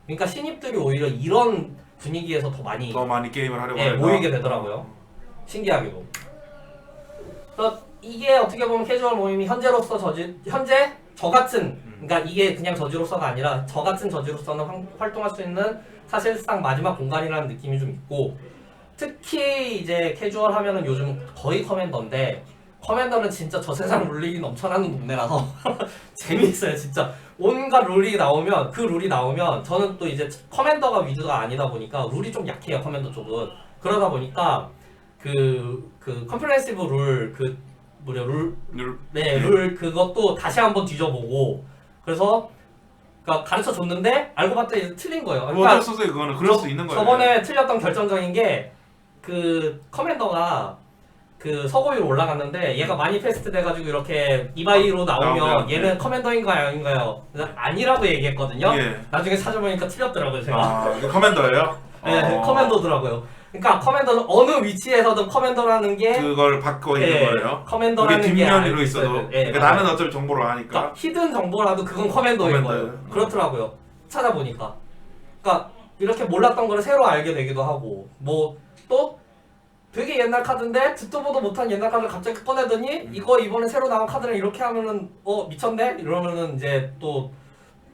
그러니까 신입들이 오히려 이런 분위기에서 더 많이 게임을 하려고 모이게 되더라고요. 신기하게도. 그래서 이게 어떻게 보면 캐주얼 모임이 현재 저 같은 그러니까 이게 그냥 저지로서가 아니라 저 같은 저지로서는 활동할 수 있는 사실상 마지막 공간이라는 느낌이 좀 있고 특히 이제 캐주얼 하면은 요즘 거의 커맨더인데 커맨더는 진짜 저 세상 룰링이 넘쳐나는 동네라서 재미있어요 진짜. 온갖 룰이 나오면 저는 또 이제 커맨더가 위주가 아니다 보니까 룰이 좀 약해요. 커맨더 쪽은. 그러다 보니까 그 컴프레hen시브 룰 그것도 다시 한번 뒤져보고 그래서 그러니까 가르쳐 줬는데 알고 봤더니 이제 틀린 거예요. 그러니까 어쩔 수 없어요. 그거는 그럴 수 있는 거예요. 저번에 틀렸던 결정적인 게 그 커맨더가 그 서고위로 올라갔는데 얘가 마니페스트 돼가지고 이렇게 이바이로 나오면 얘는 커맨더인가요 아닌가요? 아니라고 얘기했거든요. 나중에 찾아보니까 틀렸더라고요 제가. 커맨더예요? 네, 커맨더더라고요. 그러니까 커맨더는 어느 위치에서든 커맨더라는 게 그걸 받고 있는 거예요. 커맨더라는 게 뒷면으로 있어도 그러니까 나는 어차피 정보를 아니까. 그러니까 히든 정보라도 그건 커맨더인 거예요. 그렇더라고요. 찾아보니까. 그러니까 이렇게 몰랐던 거를 새로 알게 되기도 하고 뭐 또 되게 옛날 카드인데 듣도 보도 못한 옛날 카드를 갑자기 꺼내더니 이거 이번에 새로 나온 카드를 이렇게 하면은 미쳤네? 이러면은 이제 또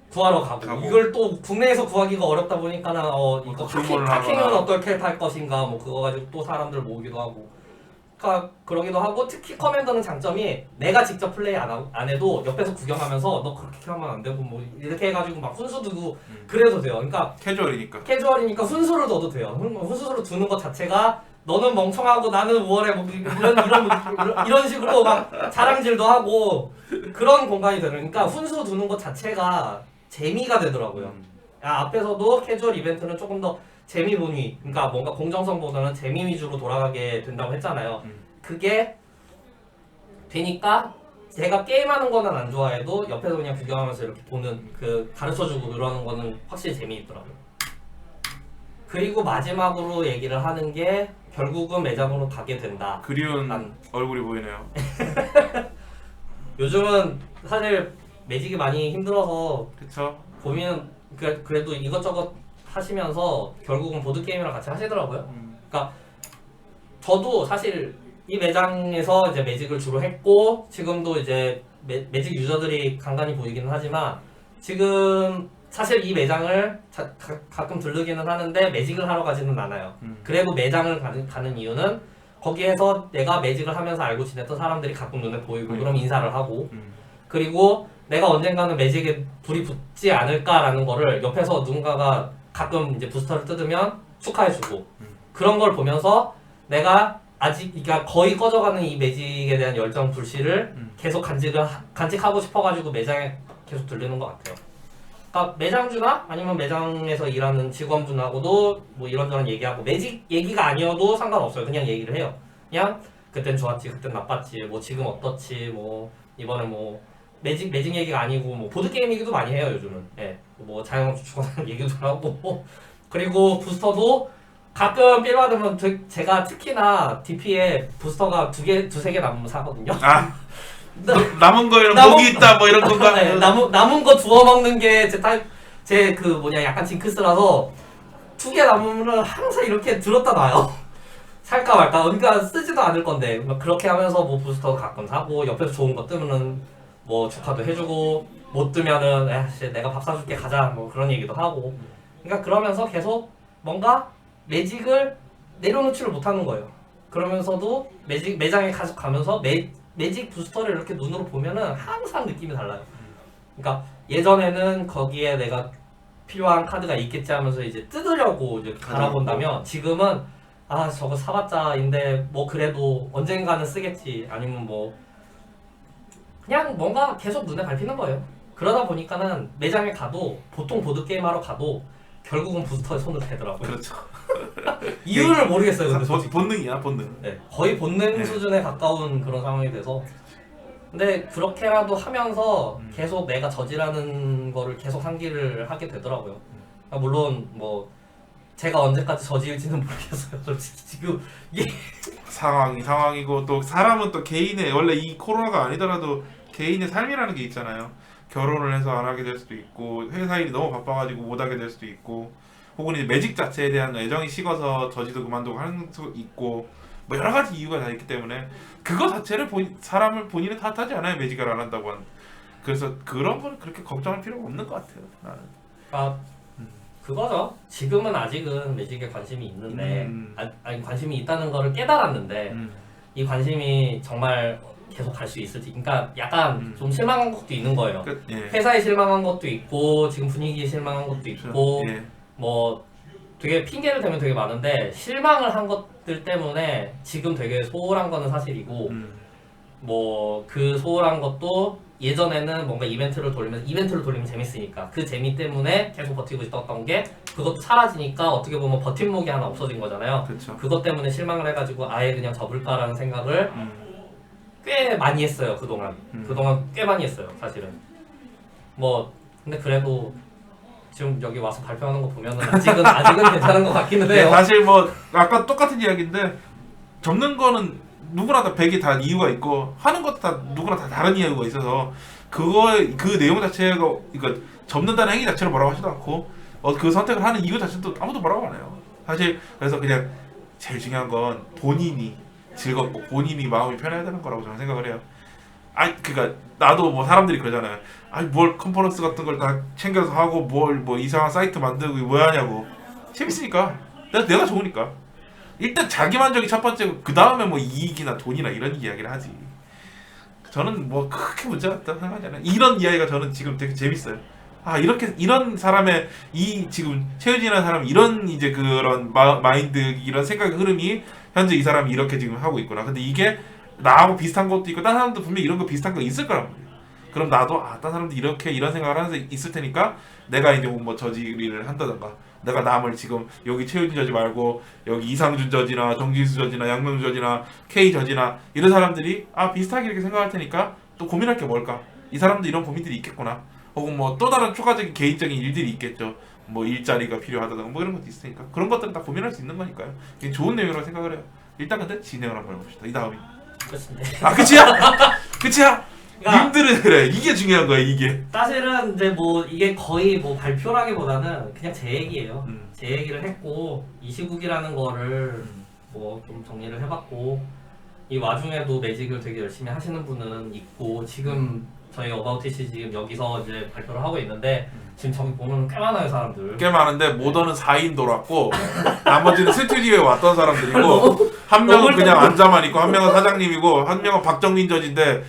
구하러 가고. 이걸 또 국내에서 구하기가 어렵다 보니까는 이거 카킹은 어떻게 할 것인가 뭐 그거 가지고 또 사람들 모으기도 하고. 그러니까 그러기도 하고 특히 커맨더는 장점이 내가 직접 플레이 안 해도 옆에서 구경하면서 너 그렇게 하면 안 되고 뭐 이렇게 해가지고 막 훈수 두고 그래도 돼요. 그러니까 캐주얼이니까 훈수를 둬도 돼요. 훈수를 두는 것 자체가 너는 멍청하고 나는 우월해 뭐 이런 식으로 막 자랑질도 하고 그런 공간이 되니까 훈수 두는 것 자체가 재미가 되더라고요. 야, 앞에서도 캐주얼 이벤트는 조금 더 재미 본위, 그러니까 뭔가 공정성보다는 재미 위주로 돌아가게 된다고 했잖아요. 그게 되니까 제가 게임하는 거는 안 좋아해도 옆에서 그냥 구경하면서 이렇게 보는 그 가르쳐주고 그러는 거는 확실히 재미있더라고요. 그리고 마지막으로 얘기를 하는 게 결국은 매장으로 가게 된다. 그리운 난- 얼굴이 보이네요. 요즘은 사실 매직이 많이 힘들어서 그쵸? 보면 그래도 이것저것 하시면서 결국은 보드게임이랑 같이 하시더라고요. 그러니까 저도 사실 이 매장에서 이제 매직을 주로 했고 지금도 이제 매직 유저들이 간간히 보이기는 하지만 지금 사실 이 매장을 가끔 들르기는 하는데 매직을 하러 가지는 않아요. 그래도 매장을 가는 이유는 거기에서 내가 매직을 하면서 알고 지냈던 사람들이 가끔 눈에 보이고 그럼 인사를 하고 그리고 내가 언젠가는 매직에 불이 붙지 않을까라는 거를 옆에서 누군가가 가끔 이제 부스터를 뜯으면 축하해주고 그런 걸 보면서 내가 아직 그러니까 거의 꺼져가는 이 매직에 대한 열정 불씨를 계속 간직하고 싶어가지고 매장에 계속 들르는 것 같아요. 그러니까 매장주나 아니면 매장에서 일하는 직원분하고도 뭐 이런저런 얘기하고 매직 얘기가 아니어도 상관없어요. 그냥 얘기를 해요. 그냥 그땐 좋았지, 그땐 나빴지, 뭐 지금 어떻지, 뭐 이번에 뭐 매직 얘기가 아니고 뭐 보드 게임 얘기도 많이 해요 요즘은. 예, 뭐 자영업 주축하는 얘기도 하고 그리고 부스터도 가끔 필요하다면 제가 특히나 DP에 부스터가 두세 개 남으면 사거든요. 아 남은 거에는 목이 있다 뭐 이런 건가? 네, 남은 거 주워 먹는 게 제 그 뭐냐 약간 징크스라서 2개 남으면 항상 이렇게 들었다 놔요. 살까 말까. 그러니까 쓰지도 않을 건데 막 그렇게 하면서 뭐 부스터 가끔 사고 옆에서 좋은 거 뜨면은 뭐 축하도 해주고 못 뜨면은 에이 내가 밥 사줄게 가자 뭐 그런 얘기도 하고. 그러니까 그러면서 계속 뭔가 매직을 내려놓지를 못하는 거예요. 그러면서도 매장에 계속 가면서 매직 부스터를 이렇게 눈으로 보면은 항상 느낌이 달라요. 그러니까 예전에는 거기에 내가 필요한 카드가 있겠지 하면서 이제 뜯으려고 이제 바라본다면 지금은 아 저거 사봤자인데 뭐 그래도 언젠가는 쓰겠지 아니면 뭐 그냥 뭔가 계속 눈에 밟히는 거예요. 그러다 보니까는 매장에 가도 보통 보드게임 하러 가도 결국은 부스터에 손을 대더라고요. 그렇죠. 이유를 모르겠어요. 근데 솔직히. 본능이야 본능. 네, 거의 본능 네. 수준에 가까운 그런 상황이 돼서 근데 그렇게라도 하면서 계속 내가 저지라는 거를 계속 상기를 하게 되더라고요. 물론 뭐 제가 언제까지 저지일지는 모르겠어요. 솔직히 지금 이게 상황이고 또 사람은 또 개인의 원래 이 코로나가 아니더라도 개인의 삶이라는 게 있잖아요. 결혼을 해서 안 하게 될 수도 있고 회사 일이 너무 바빠가지고 못 하게 될 수도 있고 혹은 이제 매직 자체에 대한 애정이 식어서 저지도 그만두고 하는 수도 있고 뭐 여러 가지 이유가 다 있기 때문에 그거 자체를 사람을 본인은 탓하지 않아요. 매직을 안 한다고 하는. 그래서 그런 거는 그렇게 걱정할 필요가 없는 것 같아요. 나는. 아 그거죠. 지금은 아직은 매직에 관심이 있는데 아니 관심이 있다는 거를 깨달았는데 이 관심이 정말 계속 갈 수 있을지 그러니까 약간 좀 실망한 것도 있는 거예요. 예. 회사에 실망한 것도 있고 지금 분위기에 실망한 것도 있고 예. 뭐 되게 핑계를 대면 되게 많은데 실망을 한 것들 때문에 지금 되게 소홀한 거는 사실이고 뭐 그 소홀한 것도 예전에는 뭔가 이벤트를 돌리면 재밌으니까 그 재미 때문에 계속 버티고 있었던 게 그것도 사라지니까 어떻게 보면 버팀목이 하나 없어진 거잖아요. 그렇죠. 그것 때문에 실망을 해가지고 아예 그냥 접을까라는 생각을 꽤 많이 했어요 그동안. 그동안 꽤 많이 했어요 사실은. 뭐 근데 그래도 지금 여기 와서 발표하는 거 보면은 아직은 괜찮은 것 같기는 네, 해요. 사실 뭐 아까 똑같은 이야기인데 접는 거는 누구나 다 100이 다 이유가 있고 하는 것도 다 누구나 다 다른 이유가 있어서 그 내용 자체가 그러니까 접는다는 행위 자체를 뭐라고 하지도 않고 그 선택을 하는 이유 자체는 또 아무도 뭐라고 안 해요. 사실 그래서 그냥 제일 중요한 건 본인이 즐겁고 본인이 마음이 편해야 되는 거라고 저는 생각을 해요. 그러니까 나도 뭐 사람들이 그러잖아요. 뭘 컨퍼런스 같은 걸 다 챙겨서 하고 뭘 뭐 이상한 사이트 만들고 뭐 하냐고. 재밌으니까. 내가 좋으니까. 일단 자기 만족이 첫 번째고 그 다음에 뭐 이익이나 돈이나 이런 이야기를 하지. 저는 뭐 크게 문제가 없다고 생각하지 않아요. 이런 이야기가 저는 지금 되게 재밌어요. 이런 사람의 이 지금 최유진이라는 사람 이런 이제 그런 마인드 이런 생각의 흐름이 현재 이 사람이 이렇게 지금 하고 있구나. 근데 이게 나하고 비슷한 것도 있고 다른 사람도 분명히 이런 거 비슷한 거 있을 거란 말이에요. 그럼 나도 다른 사람도 이렇게 이런 생각을 하는 사람이 있을 테니까 내가 이제 뭐 저지를 한다던가 내가 남을 지금 여기 최유진 저지 말고 여기 이상준 저지나 정진수 저지나 양명주 저지나 K 저지나 이런 사람들이 비슷하게 이렇게 생각할 테니까 또 고민할 게 뭘까? 이 사람도 이런 고민들이 있겠구나. 혹은 뭐 또 다른 추가적인 개인적인 일들이 있겠죠. 뭐 일자리가 필요하다던가 뭐 이런 것도 있으니까 그런 것들은 다 고민할 수 있는 거니까요. 그게 좋은 내용이라고 생각을 해요. 일단 근데 진행을 한번 해봅시다. 이 다음이 그렇습니다. 끝이야? 끝이야? 그러니까 님들은 그래 이게 중요한 거야 이게. 사실은 이제 뭐 이게 거의 뭐 발표라기보다는 그냥 제 얘기예요. 제 얘기를 했고 이 시국이라는 거를 뭐 좀 정리를 해봤고 이 와중에도 매직을 되게 열심히 하시는 분은 있고 지금 저희 어바웃잇이 지금 여기서 이제 발표를 하고 있는데 지금 저기 보면 꽤 많아요 사람들. 꽤 많은데 모더는 4인 돌았고 나머지는 스튜디오에 왔던 사람들이고 한 명은 그냥 앉아만 있고 한 명은 사장님이고 한 명은 박정민 저지인데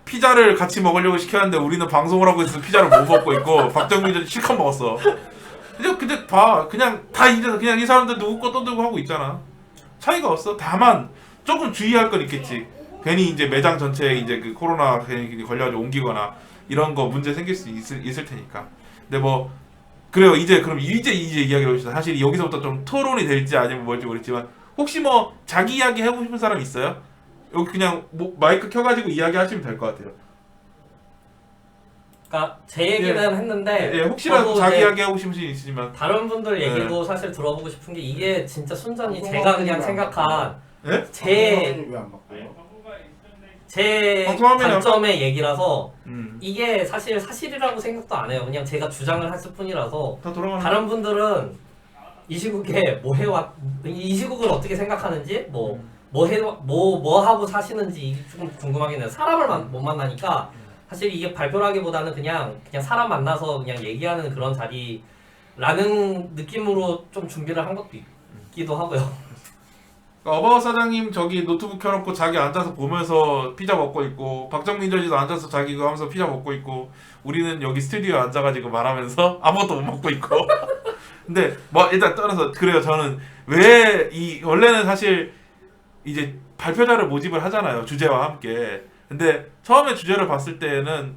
피자를 같이 먹으려고 시켰는데 우리는 방송을 하고 있어서 피자를 못 먹고 있고 박정민 저지 실컷 먹었어. 근데 봐 그냥 다 이래서 그냥 이 사람들 누구 거 떠들고 하고 있잖아. 차이가 없어. 다만 조금 주의할 건 있겠지. 괜히 이제 매장 전체에 이제 그 코로나 괜히 걸려가지고 옮기거나 이런 거 문제 생길 수 있을 테니까. 근데 뭐 그래요. 그럼 이제 이야기를 해봅시다. 사실 여기서부터 좀 토론이 될지 아니면 뭘지 모르겠지만 혹시 뭐 자기 이야기 해보고 싶은 사람 있어요? 여기 그냥 뭐 마이크 켜가지고 이야기 하시면 될 것 같아요. 그러니까 제 얘기는 했는데 예, 혹시라도 저도 자기 이제 이야기 하고 싶은 분 있으시면 다른 분들 얘기도 사실 들어보고 싶은 게 이게 진짜 순전히 제가 그냥 생각한 예? 왜안 바꿔요? 제 방송화면에 관점의 얘기라서 음. 이게 사실이라고 생각도 안 해요. 그냥 제가 주장을 했을 뿐이라서 다 돌아가는 다른 분들은 이 시국에 뭐 해왔 이 시국을 어떻게 생각하는지 뭐 하고 사시는지 조금 궁금하긴 해요. 사람을 못 만나니까 사실 이게 발표라기보다는 그냥 사람 만나서 그냥 얘기하는 그런 자리라는 느낌으로 좀 준비를 한 것도 있기도 하고요. 어바웃 사장님 저기 노트북 켜놓고 자기 앉아서 보면서 피자 먹고 있고 박정민 저지도 앉아서 자기 그거 하면서 피자 먹고 있고 우리는 여기 스튜디오에 앉아가지고 말하면서 아무것도 못 먹고 있고 근데 뭐 일단 떠나서 그래요. 저는 왜 원래는 사실 이제 발표자를 모집을 하잖아요. 주제와 함께. 근데 처음에 주제를 봤을 때는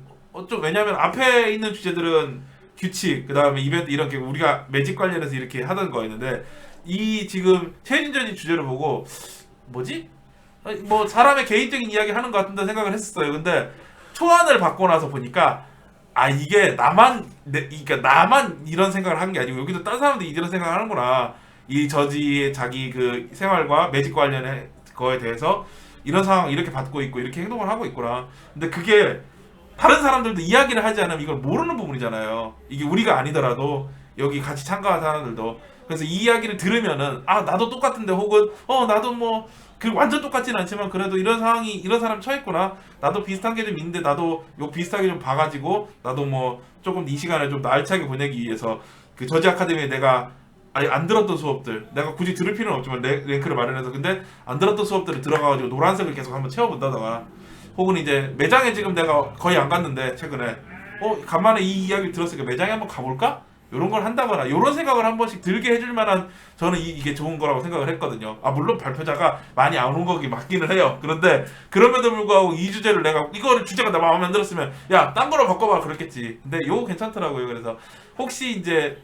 좀 왜냐면 앞에 있는 주제들은 규칙 그 다음에 이벤트 이렇게 우리가 매직 관련해서 이렇게 하던 거였는데 이 지금 최진전이 주제를 보고 뭐지? 뭐 사람의 개인적인 이야기 하는 것 같은데 생각을 했었어요. 근데 초안을 받고 나서 보니까 이게 그러니까 나만 이런 생각을 한 게 아니고 여기도 다른 사람들이 이런 생각을 하는구나. 이 저지의 자기 그 생활과 매직 관련의 거에 대해서 이런 상황 이렇게 받고 있고 이렇게 행동을 하고 있구나. 근데 그게 다른 사람들도 이야기를 하지 않으면 이걸 모르는 부분이잖아요. 이게 우리가 아니더라도 여기 같이 참가한 사람들도. 그래서 이 이야기를 들으면은 나도 똑같은데 혹은 나도 뭐 그 완전 똑같지는 않지만 그래도 이런 상황이 이런 사람 처했구나. 나도 비슷한 게 좀 있는데 나도 요 비슷하게 좀 봐가지고 나도 뭐 조금 이 시간을 좀 알차게 보내기 위해서 그 저지 아카데미에 내가 안 들었던 수업들 내가 굳이 들을 필요는 없지만 랭크를 마련해서 근데 안 들었던 수업들을 들어가가지고 노란색을 계속 한번 채워본다거나 혹은 이제 매장에 지금 내가 거의 안 갔는데 최근에 간만에 이 이야기를 들었으니까 매장에 한번 가볼까? 이런 걸 한다거나 이런 생각을 한 번씩 들게 해줄 만한 저는 이게 좋은 거라고 생각을 했거든요. 물론 발표자가 많이 안 온 거기 맞기는 해요. 그런데 그럼에도 불구하고 이 주제를 내가 이거를 주제가 나 마음에 안 들었으면 야 딴 거로 바꿔봐 그랬겠지. 근데 요거 괜찮더라고요. 그래서 혹시 이제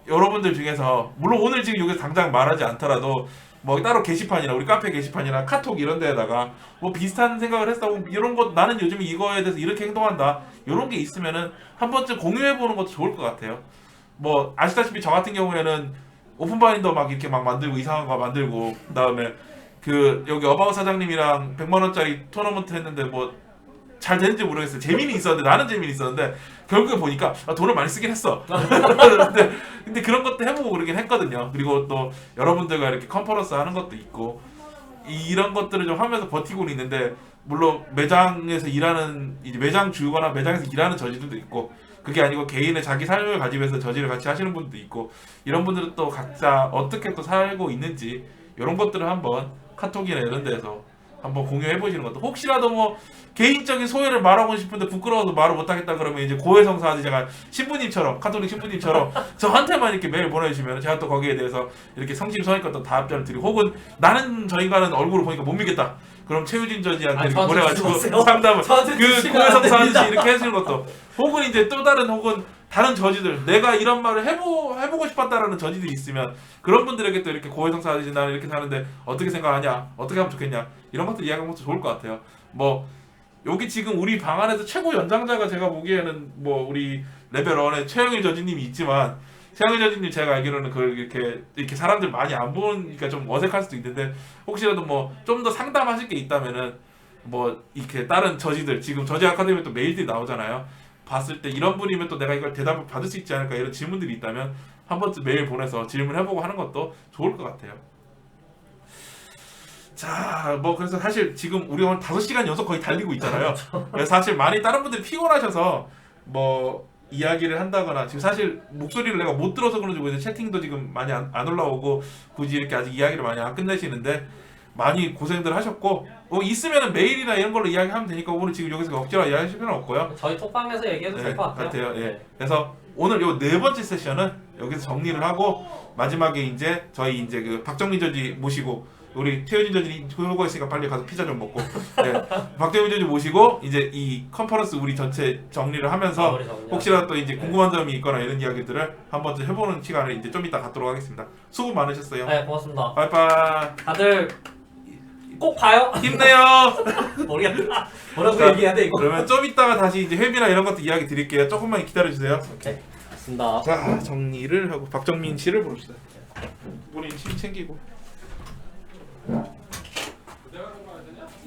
여러분들 중에서 물론 오늘 지금 여기서 당장 말하지 않더라도 뭐 따로 게시판이나 우리 카페 게시판이나 카톡 이런 데에다가 뭐 비슷한 생각을 했다고 이런 것 나는 요즘 이거에 대해서 이렇게 행동한다 이런 게 있으면은 한 번쯤 공유해 보는 것도 좋을 것 같아요. 뭐 아시다시피 저 같은 경우에는 오픈바인더 막 이렇게 막 만들고 이상한 거 만들고 그다음에 그 여기 어바웃 사장님이랑 100만 원짜리 토너먼트 했는데 뭐 잘 되는지 모르겠어요. 재미는 있었는데 나는 재미는 있었는데 결국에 보니까 돈을 많이 쓰긴 했어. 근데 그런 것도 해보고 그러긴 했거든요. 그리고 또 여러분들과 이렇게 컨퍼런스 하는 것도 있고 이런 것들을 좀 하면서 버티고는 있는데 물론 매장에서 일하는 이제 매장 주거나 매장에서 일하는 저지들도 있고 그게 아니고 개인의 자기 삶을 가지면서 저지를 같이 하시는 분도 있고 이런 분들은 또 각자 어떻게 또 살고 있는지 이런 것들을 한번 카톡이나 이런 데서 한번 공유해 보시는 것도 혹시라도 뭐 개인적인 소회를 말하고 싶은데 부끄러워서 말을 못하겠다 그러면 이제 고해성사하듯이 제가 신부님처럼 카톨릭 신부님처럼 저한테만 이렇게 메일 보내주시면 제가 또 거기에 대해서 이렇게 성심성의껏 또 답변을 드리고 혹은 나는 저 인간은 얼굴을 보니까 못 믿겠다 그럼 최유진 저지한테 이렇게 저한테 보내가지고 주세요. 상담을 저한테 그 주시면 안 고해성사하듯이 됩니다. 이렇게 해주는 것도 혹은 이제 또 다른 혹은 다른 저지들 내가 이런 말을 해보고 싶었다라는 저지들이 있으면 그런 분들에게 또 이렇게 고해성사하듯이 나는 이렇게 사는데 어떻게 생각하냐 어떻게 하면 좋겠냐 이런 것들 이야기하는 것도 좋을 것 같아요. 뭐 여기 지금 우리 방 안에서 최고 연장자가 제가 보기에는 뭐 우리 레벨 1의 최영일 저지님이 있지만 최영일 저지님 제가 알기로는 그걸 이렇게 사람들 많이 안 보니까 좀 어색할 수도 있는데 혹시라도 뭐 좀 더 상담하실 게 있다면은 뭐 이렇게 다른 저지들 지금 저지 아카데미 또 메일들이 나오잖아요. 봤을 때 이런 분이면 또 내가 이걸 대답을 받을 수 있지 않을까 이런 질문들이 있다면 한 번쯤 메일 보내서 질문해보고 하는 것도 좋을 것 같아요. 자, 뭐 그래서 사실 지금 우리 오늘 5시간 연속 거의 달리고 있잖아요. 그래서 사실 많이 다른 분들이 피곤하셔서 뭐 이야기를 한다거나 지금 사실 목소리를 내가 못 들어서 그런지 모르겠는데 채팅도 지금 많이 안 올라오고 굳이 이렇게 아직 이야기를 많이 안 끝내시는데 많이 고생들 하셨고 있으면은 메일이나 이런 걸로 이야기하면 되니까 오늘 지금 여기서 억지로 이야기하실 필요는 없고요. 저희 톡방에서 얘기해도 될 것 같아요. 예. 네. 그래서 오늘 요 4번째 세션은 여기서 정리를 하고 마지막에 이제 저희 이제 그 박정민 저지 모시고 우리 최유진 저지 보고 있으니까 빨리 가서 피자 좀 먹고 네. 박정민 저지 모시고 이제 이 컨퍼런스 우리 전체 정리를 하면서 마무리 정리하고. 혹시라도 또 이제 네. 궁금한 점이 있거나 이런 이야기들을 한 번쯤 해보는 시간을 이제 좀 이따 갖도록 하겠습니다. 수고 많으셨어요. 네, 고맙습니다. 빠이빠이. 다들 꼭 봐요. 힘내요. 모르겠다. 뭐라고 자, 얘기해야 돼 이거? 그러면 좀 이따가 다시 이제 회비나 이런 것도 이야기 드릴게요. 조금만 기다려 주세요. 오케이. 맞습니다. 자, 정리를 하고 박정민 씨를 부릅시다. 본인 침 챙기고.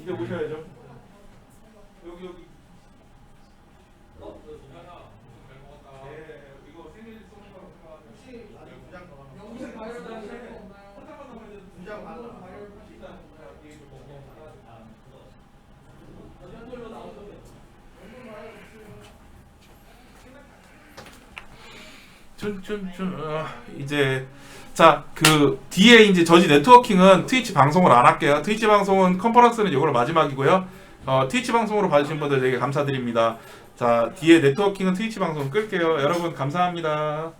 이제 오셔야죠. 여기. 네, 이거 생일 선물 혹시 이제 자 그 뒤에 이제 저지 네트워킹은 트위치 방송을 안 할게요. 트위치 방송은 컨퍼런스는 이걸로 마지막이고요. 트위치 방송으로 봐주신 분들 되게 감사드립니다. 자 뒤에 네트워킹은 트위치 방송 끌게요. 여러분 감사합니다.